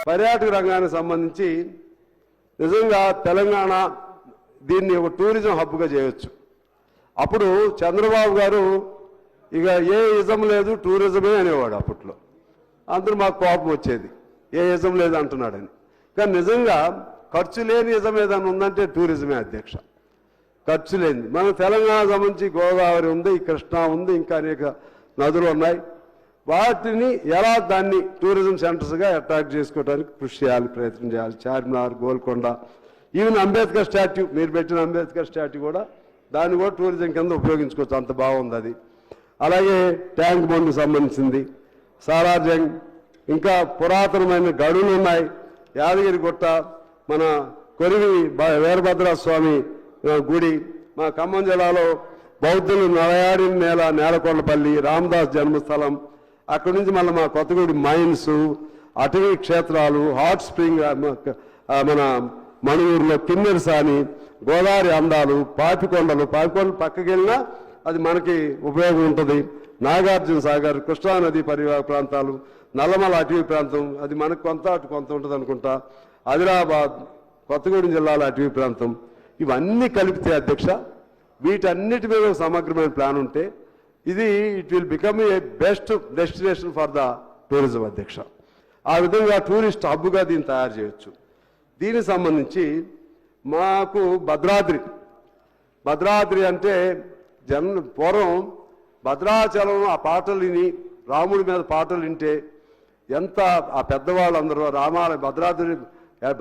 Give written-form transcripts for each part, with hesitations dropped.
పర్యాటక రంగానికి సంబంధించి నిజంగా తెలంగాణ దీన్ని ఒక టూరిజం హబ్గా చేయొచ్చు. అప్పుడు చంద్రబాబు గారు ఇక ఏ ఇజం లేదు టూరిజమే అనేవాడు. అప్పట్లో అందరూ మాకు కోపం వచ్చేది, ఏ ఇజం లేదు అంటున్నాడని. కానీ నిజంగా ఖర్చు లేని ఇజం ఏదైనా ఉందంటే టూరిజమే అధ్యక్ష. ఖర్చు లేని మన తెలంగాణ సంబంధించి గోదావరి ఉంది, కృష్ణా ఉంది, ఇంకా అనేక నదులు ఉన్నాయి. వాటిని ఎలా దాన్ని టూరిజం సెంటర్స్గా అట్రాక్ట్ చేసుకోవడానికి కృషి చేయాలి, ప్రయత్నం చేయాలి. చార్మినార్, గోల్కొండ, ఈవెన్ అంబేద్కర్ స్టాట్యూ, మీరు పెట్టిన అంబేద్కర్ స్టాట్యూ కూడా దాన్ని కూడా టూరిజం కింద ఉపయోగించుకోవచ్చు, అంత బాగుంది అది. అలాగే ట్యాంక్ బండ్కు సంబంధించింది, సాలార్జంగ్, ఇంకా పురాతనమైన గడులు ఉన్నాయి. యాదగిరి గుట్ట, మన కొరివి వీరభద్రస్వామి గుడి, మా ఖమ్మం జిల్లాలో బౌద్ధులు నడయాడిన నేలకొండపల్లి, రామదాస్ జన్మస్థలం, అక్కడి నుంచి మళ్ళీ మా కొత్తగూడి మైన్స్, అటవీ క్షేత్రాలు, హాట్ స్ప్రింగ్, మన మణుగూరులో కిన్నెరసాని, గోదావరి అందాలు, పాపికొండలు పక్కకి వెళ్ళినా అది మనకి ఉపయోగం ఉంటుంది. నాగార్జున సాగర్, కృష్ణానది పరివాహక ప్రాంతాలు, నల్లమల అటవీ ప్రాంతం, అది మనకు కొంత అటు కొంత ఉంటుంది అనుకుంటా. ఆదిలాబాద్, కొత్తగూడెం జిల్లాల అటవీ ప్రాంతం, ఇవన్నీ కలిపితే అధ్యక్ష వీటన్నిటి మీద సమగ్రమైన ప్లాన్ ఉంటే ఇది it will become a best destination for the tourism అధ్యక్ష. ఆ విధంగా టూరిస్ట్ హబ్గా దీన్ని తయారు చేయొచ్చు. దీనికి సంబంధించి మాకు భద్రాద్రి అంటే పూర్వం భద్రాచలం ఆ పాటలు విని, రాముడి మీద పాటలు వింటే ఎంత ఆ పెద్దవాళ్ళందరూ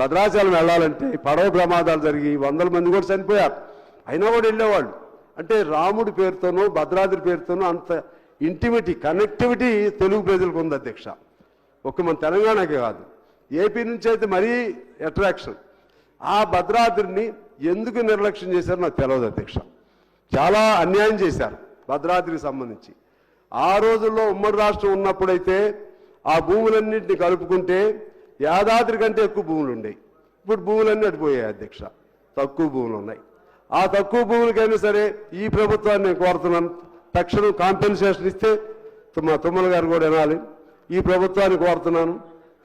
భద్రాచలం వెళ్ళాలంటే పడవ ప్రమాదాలు జరిగి 100 మంది కూడా చనిపోయారు, అయినా కూడా వెళ్ళేవాళ్ళు. అంటే రాముడి పేరుతోనూ భద్రాద్రి పేరుతోనూ అంత ఇంటిమిటీ, కనెక్టివిటీ తెలుగు ప్రజలకు ఉంది అధ్యక్ష. ఒక్క మన తెలంగాణకే కాదు, ఏపీ నుంచి అయితే మరీ అట్రాక్షన్. ఆ భద్రాద్రిని ఎందుకు నిర్లక్ష్యం చేశారో నాకు తెలియదు అధ్యక్ష. చాలా అన్యాయం చేశారు భద్రాద్రికి సంబంధించి. ఆ రోజుల్లో ఉమ్మడి రాష్ట్రం ఉన్నప్పుడైతే ఆ భూములన్నింటినీ కలుపుకుంటే యాదాద్రి కంటే ఎక్కువ భూములు ఉండేవి. ఇప్పుడు భూములన్నీ అడిపోయాయి అధ్యక్ష, తక్కువ భూములు ఉన్నాయి. ఆ తక్కువ భూములకైనా సరే ఈ ప్రభుత్వాన్ని నేను కోరుతున్నాను, తక్షణం కాంపెన్సేషన్ ఇస్తే, తుమ్మల గారు కూడా వినాలి, ఈ ప్రభుత్వాన్ని కోరుతున్నాను,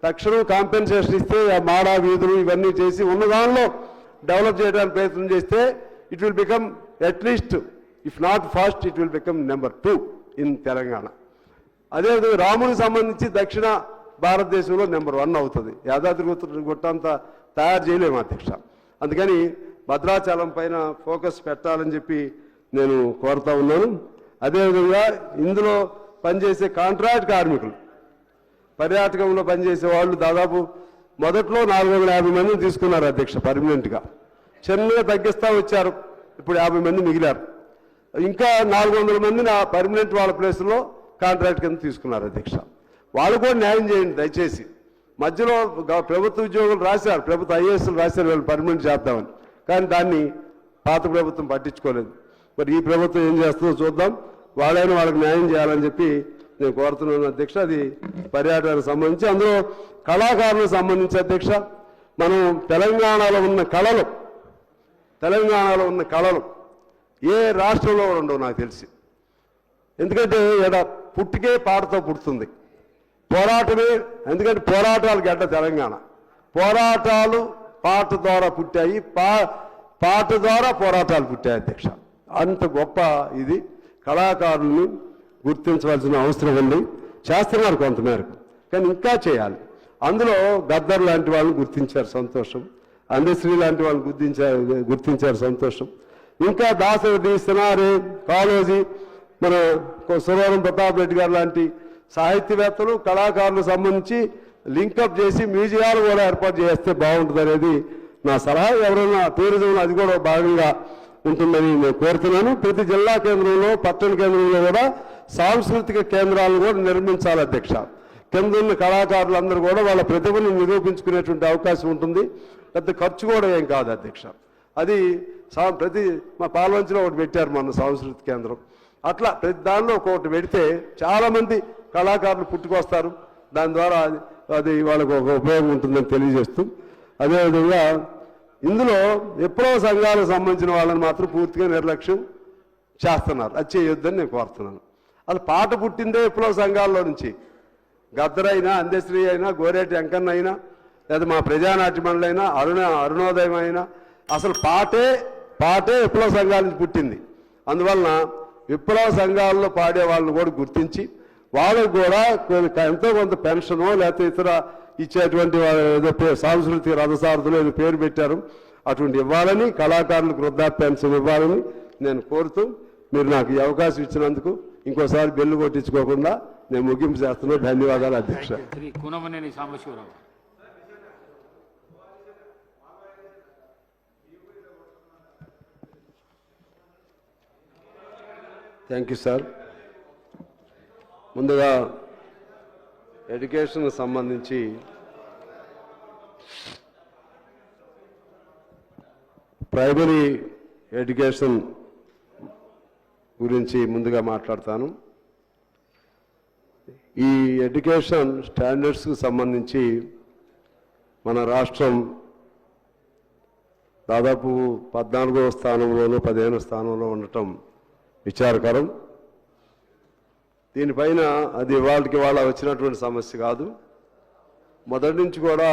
తక్షణం కాంపెన్సేషన్ ఇస్తే ఆ మాడా వీధులు ఇవన్నీ చేసి ఉన్న దానిలో డెవలప్ చేయడానికి ప్రయత్నం చేస్తే it will become at least if not first it will become number 2 in Telangana. అదేవిధంగా రామునికి సంబంధించి దక్షిణ భారతదేశంలో నెంబర్ 1 అవుతుంది. యాదాద్రి గుట్టంతా తయారు చేయలేము అధ్యక్ష. అందుకని భద్రాచలం పైన ఫోకస్ పెట్టాలని చెప్పి నేను కోరుతా ఉన్నాను. అదేవిధంగా ఇందులో పనిచేసే కాంట్రాక్ట్ కార్మికులు, పర్యాటకంలో పనిచేసే వాళ్ళు దాదాపు మొదట్లో 450 మందిని తీసుకున్నారు అధ్యక్ష పర్మనెంట్గా. చిన్నగా తగ్గిస్తూ వచ్చారు, ఇప్పుడు 50 మంది మిగిలారు. ఇంకా 400 మందిని ఆ పర్మనెంట్ వాళ్ళ ప్లేస్లో కాంట్రాక్ట్ కింద తీసుకున్నారు అధ్యక్ష. వాళ్ళు కూడా న్యాయం చేయండి దయచేసి. మధ్యలో ప్రభుత్వ ఉద్యోగులు రాశారు, ప్రభుత్వ ఐఏఎస్లు రాశారు వీళ్ళు పర్మనెంట్ చేద్దామని, కానీ దాన్ని పాత ప్రభుత్వం పట్టించుకోలేదు. మరి ఈ ప్రభుత్వం ఏం చేస్తుందో చూద్దాం, వాళ్ళైనా వాళ్ళకి న్యాయం చేయాలని చెప్పి నేను కోరుతున్నాను అధ్యక్ష. అది పర్యాటకానికి సంబంధించి, అందులో కళాకారులకు సంబంధించి అధ్యక్ష, మనం తెలంగాణలో ఉన్న కళలు ఏ రాష్ట్రంలో ఉండవు నాకు తెలిసి. ఎందుకంటే ఇక్కడ పుట్టికే పాటతో పుడుతుంది, పోరాటమే. ఎందుకంటే పోరాటాలు గడ్డ తెలంగాణ, పోరాటాలు పాట ద్వారా పుట్టాయి, పాట ద్వారా పోరాటాలు పుట్టాయి అధ్యక్ష. అంత గొప్ప ఇది. కళాకారుల్ని గుర్తించవలసిన అవసరం ఉంది, చేస్తున్నారు కొంతమేరకు, కానీ ఇంకా చేయాలి. అందులో గద్దర్ లాంటి వాళ్ళని గుర్తించారు, సంతోషం. అందశ్రీ లాంటి వాళ్ళని గుర్తించారు, సంతోషం. ఇంకా దాసరి, సినారే, కాళోజీ, మన సురవరం ప్రతాప్ రెడ్డి గారు లాంటి సాహిత్యవేత్తలు, కళాకారులకు సంబంధించి లింకప్ చేసి మ్యూజియాలు కూడా ఏర్పాటు చేస్తే బాగుంటుంది అనేది నా సలహా. ఎవరైనా టూరిజంలో అది కూడా భాగంగా ఉంటుందని నేను కోరుతున్నాను. ప్రతి జిల్లా కేంద్రంలో, పట్టణ కేంద్రంలో కూడా సాంస్కృతిక కేంద్రాలను కూడా నిర్మించాలి అధ్యక్ష. కింద ఉన్న కళాకారులందరూ కూడా వాళ్ళ ప్రతిభను నిరూపించుకునేటువంటి అవకాశం ఉంటుంది. పెద్ద ఖర్చు కూడా ఏం కాదు అధ్యక్ష. అది మా పాల్వంచలో ఒకటి పెట్టారు మన సాంస్కృతిక కేంద్రం. అట్లా ప్రతి దానిలో ఒక్కొక్కటి పెడితే చాలామంది కళాకారులు పుట్టుకొస్తారు, దాని ద్వారా అది వాళ్ళకు ఒక ఉపయోగం ఉంటుందని తెలియజేస్తూ, అదేవిధంగా ఇందులో విప్లవ సంఘాలకు సంబంధించిన వాళ్ళని మాత్రం పూర్తిగా నిర్లక్ష్యం చేస్తున్నారు. అది చేయొద్దని నేను కోరుతున్నాను. అది పాట పుట్టిందే విప్లవ సంఘాల్లో నుంచి. గద్దర్ అయినా, అందశ్రీ అయినా, గోరేటి వెంకన్న అయినా, లేదా మా ప్రజానాట్య మండలి అయినా అరుణోదయం అయినా అసలు పాటే విప్లవ సంఘాల నుంచి పుట్టింది. అందువలన విప్లవ సంఘాల్లో పాడే వాళ్ళని కూడా గుర్తించి వాళ్ళకు కూడా ఎంతో కొంత పెన్షనో లేకపోతే ఇతర ఇచ్చేటువంటి ఏదో సాంస్కృతిక రథసారథులు ఏదో పేరు పెట్టారు, అటువంటి ఇవ్వాలని, కళాకారులకు వృద్ధాప్య పెన్షన్ ఇవ్వాలని నేను కోరుతూ మీరు నాకు ఈ అవకాశం ఇచ్చినందుకు ఇంకోసారి బెల్లు కొట్టించుకోకుండా నేను ముగింపు చేస్తున్నాను. ధన్యవాదాలు అధ్యక్ష. Thank you sir. ముందుగా ఎడ్యుకేషన్ సంబంధించి ప్రైమరీ ఎడ్యుకేషన్ గురించి ముందుగా మాట్లాడతాను. ఈ ఎడ్యుకేషన్ స్టాండర్డ్స్కి సంబంధించి మన రాష్ట్రం దాదాపు 14వ స్థానంలోనూ 15వ స్థానంలో ఉండటం విచారకరం. దీనిపైన అది ఇవాళకి వాళ్ళ వచ్చినటువంటి సమస్య కాదు. మొదటి నుంచి కూడా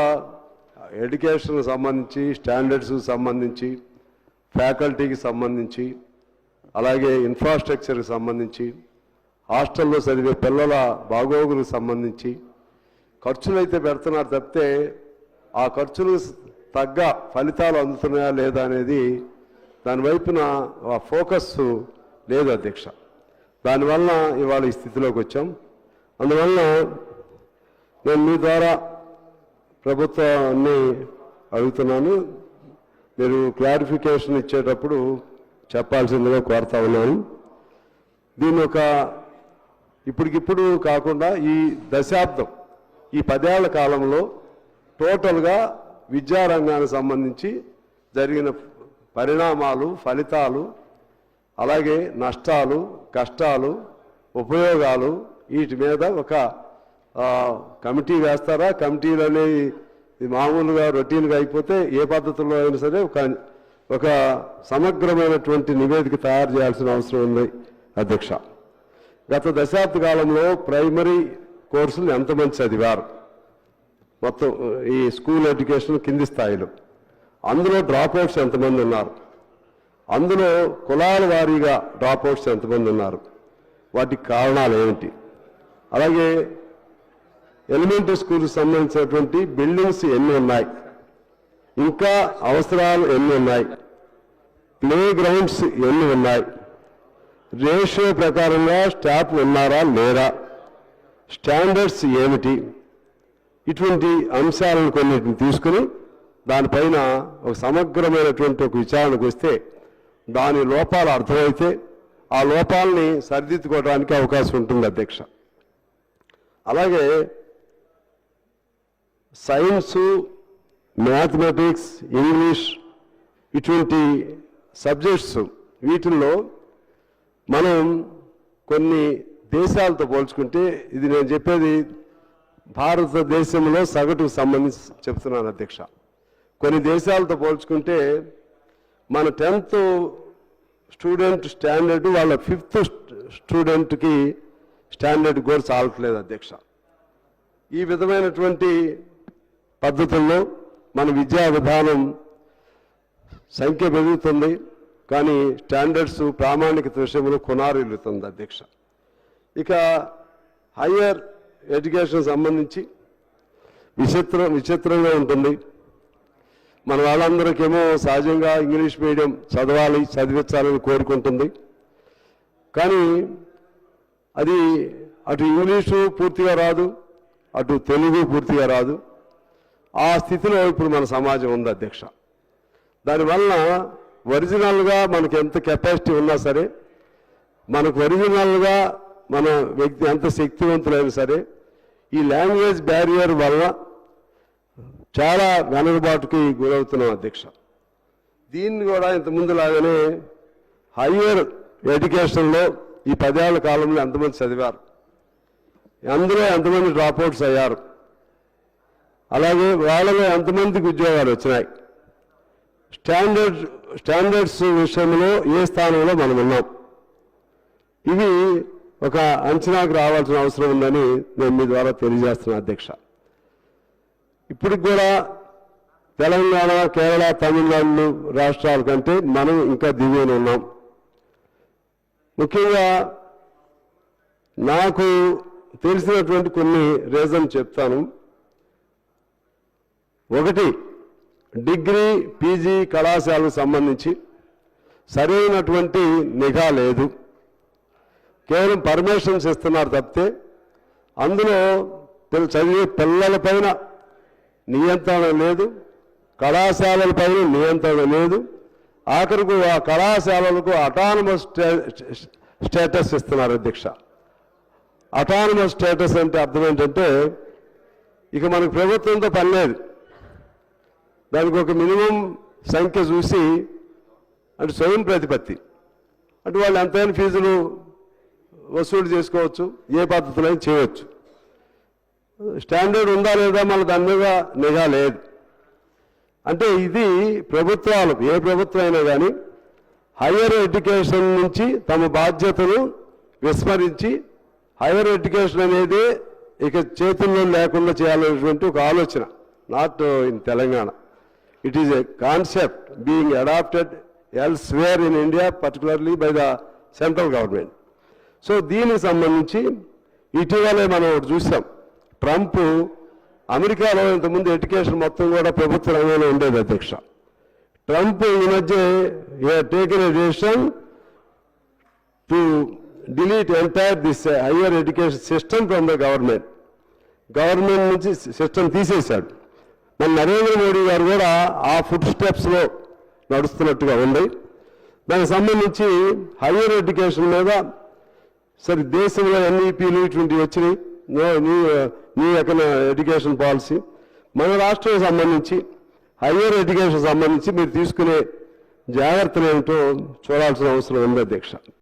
ఎడ్యుకేషన్కి సంబంధించి, స్టాండర్డ్స్కి సంబంధించి, ఫ్యాకల్టీకి సంబంధించి, అలాగే ఇన్ఫ్రాస్ట్రక్చర్కి సంబంధించి, హాస్టల్లో చదివే పిల్లల బాగోగులకు సంబంధించి ఖర్చులు అయితే పెడుతున్నారు తప్పితే ఆ ఖర్చులు తగ్గ ఫలితాలు అందుతున్నాయా లేదా అనేది దాని వైపున ఫోకస్ లేదు అధ్యక్ష. దానివల్ల ఇవాళ ఈ స్థితిలోకి వచ్చాం. అందువల్ల నేను మీ ద్వారా ప్రభుత్వాన్ని అడుగుతున్నాను, మీరు క్లారిఫికేషన్ ఇచ్చేటప్పుడు చెప్పాల్సిందిగా కోరుతా ఉన్నాను. దీని ఇప్పటికిప్పుడు కాకుండా ఈ దశాబ్దం, ఈ 10 ఏళ్ల కాలంలో టోటల్గా విద్యారంగానికి సంబంధించి జరిగిన పరిణామాలు, ఫలితాలు, అలాగే నష్టాలు, కష్టాలు, ఉపయోగాలు, వీటి మీద ఒక కమిటీ వేస్తారా? కమిటీలు అనేవి మామూలుగా రొటీన్గా అయిపోతే ఏ పద్ధతుల్లో అయినా సరే ఒక సమగ్రమైనటువంటి నివేదిక తయారు చేయాల్సిన అవసరం ఉంది అధ్యక్ష. గత దశాబ్ద కాలంలో ప్రైమరీ కోర్సులు ఎంతమంది చదివారు మొత్తం ఈ స్కూల్ ఎడ్యుకేషన్ కింది స్థాయిలో? అందులో డ్రాప్అవుట్స్ ఎంతమంది ఉన్నారు? అందులో కులాల వారీగా డ్రాప్అవుట్స్ ఎంతమంది ఉన్నారు? వాటికి కారణాలు ఏమిటి? అలాగే ఎలిమెంటరీ స్కూల్కి సంబంధించినటువంటి బిల్డింగ్స్ ఎన్ని ఉన్నాయి, ఇంకా అవసరాలు ఎన్ని ఉన్నాయి, ప్లే గ్రౌండ్స్ ఎన్ని ఉన్నాయి, రేషియో ప్రకారంగా స్టాఫ్ ఉన్నారా లేరా, స్టాండర్డ్స్ ఏమిటి, ఇటువంటి అంశాలను కొన్నిటిని తీసుకుని దానిపైన ఒక సమగ్రమైనటువంటి ఒక విచారణకు వస్తే దాని లోపాలు అర్థమైతే ఆ లోపాలని సరిదిద్దుకోవడానికి అవకాశం ఉంటుంది అధ్యక్ష. అలాగే సైన్సు, మ్యాథమెటిక్స్, ఇంగ్లీష్ ఇటువంటి సబ్జెక్ట్స్ వీటిల్లో మనం కొన్ని దేశాలతో పోల్చుకుంటే, ఇది నేను చెప్పేది భారతదేశంలో సగటుకు సంబంధించి చెప్తున్నాను అధ్యక్ష, కొన్ని దేశాలతో పోల్చుకుంటే మన 10th స్టూడెంట్ స్టాండర్డ్ వాళ్ళ 5th స్టూడెంట్కి స్టాండర్డ్ కూడా చాలట్లేదు అధ్యక్ష. ఈ విధమైనటువంటి పద్ధతుల్లో మన విద్యా విధానం సంఖ్య పెరుగుతుంది, కానీ స్టాండర్డ్స్ ప్రామాణికత విషయంలో కొనారిల్లుతుంది అధ్యక్ష. ఇక హయ్యర్ ఎడ్యుకేషన్ సంబంధించి విచిత్రంగా ఉంటుంది. మన వాళ్ళందరికేమో సహజంగా ఇంగ్లీష్ మీడియం చదివించాలని కోరుకుంటుంది, కానీ అది అటు ఇంగ్లీషు పూర్తిగా రాదు, అటు తెలుగు పూర్తిగా రాదు. ఆ స్థితిలో ఇప్పుడు మన సమాజం ఉంది అధ్యక్ష. దానివల్ల ఒరిజినల్గా మనకి ఎంత కెపాసిటీ ఉన్నా సరే, మనకు ఒరిజినల్గా మన వ్యక్తి ఎంత శక్తివంతులైనా సరే, ఈ లాంగ్వేజ్ బ్యారియర్ వల్ల చాలా వెనుకబాటుకి గురవుతున్నాం అధ్యక్ష. దీన్ని కూడా ఇంతకుముందు లాగానే హయ్యర్ ఎడ్యుకేషన్లో ఈ 10 ఏళ్ల కాలంలో ఎంతమంది చదివారు, అందులో ఎంతమంది డ్రాప్అవుట్స్ అయ్యారు, అలాగే వాళ్ళలో ఎంతమందికి ఉద్యోగాలు వచ్చినాయి, స్టాండర్డ్స్ విషయంలో ఏ స్థానంలో మనం ఉన్నాం, ఇవి ఒక అంచనాకు రావాల్సిన అవసరం ఉందని నేను మీ ద్వారా తెలియజేస్తున్నాను అధ్యక్ష. ఇప్పటికి కూడా తెలంగాణ, కేరళ, తమిళనాడు రాష్ట్రాల కంటే మనం ఇంకా దిగువన ఉన్నాం. ముఖ్యంగా నాకు తెలిసినటువంటి కొన్ని రీజన్ చెప్తాను. ఒకటి, డిగ్రీ, పీజీ కళాశాలకు సంబంధించి సరైనటువంటి నిఘా లేదు. కేవలం పర్మిషన్స్ ఇస్తున్నారు తప్పితే అందులో చదివే పిల్లలపైన నియంత్రణ లేదు, కళాశాలలపైన నియంత్రణ లేదు. ఆఖరికి ఆ కళాశాలలకు అటానమస్ స్టేటస్ ఇస్తున్నారు అధ్యక్ష. అటానమస్ స్టేటస్ అంటే అర్థం ఏంటంటే ఇక మనకు ప్రభుత్వంతో పని లేదు. దానికి ఒక మినిమం సంఖ్య చూసి అంటే స్వయం ప్రతిపత్తి అంటే వాళ్ళు ఎంతైనా ఫీజులు వసూలు చేసుకోవచ్చు, ఏ పద్ధతిలో చేయవచ్చు. స్టాండర్డ్ ఉందా లేదా మళ్ళీ దాని మీద నిఘా లేదు. అంటే ఇది ప్రభుత్వాలు, ఏ ప్రభుత్వం అయినా కానీ హయ్యర్ ఎడ్యుకేషన్ నుంచి తమ బాధ్యతను విస్మరించి హైయర్ ఎడ్యుకేషన్ అనేది ఇక చేతుల్లో లేకుండా చేయాలనేటువంటి ఒక ఆలోచన. Not in Telangana. It is a concept being adapted elsewhere in India, particularly by the central government. So దీనికి సంబంధించి ఇటీవలే మనం ఒకటి చూసాం. ట్రంప్ అమెరికాలో ఇంతకుముందు ఎడ్యుకేషన్ మొత్తం కూడా ప్రభుత్వ రంగంలో ఉండేది అధ్యక్ష. ట్రంప్ ఈ మధ్య taken a decision to delete entire this higher education system from the government నుంచి సిస్టమ్ తీసేశాడు. మన నరేంద్ర మోడీ గారు కూడా ఆ ఫుడ్ స్టెప్స్లో నడుస్తున్నట్టుగా ఉంది. దానికి సంబంధించి హయ్యర్ ఎడ్యుకేషన్ మీద సరే దేశంలో ఎన్ఈపీలు ఇటువంటివి వచ్చినాయి, న్యూ ఎడ్యుకేషన్ పాలసీ. మన రాష్ట్రం సంబంధించి హయ్యర్ ఎడ్యుకేషన్ సంబంధించి మీరు తీసుకునే జాగ్రత్తలు ఏమిటో చూడాల్సిన అవసరం ఉంది అధ్యక్ష.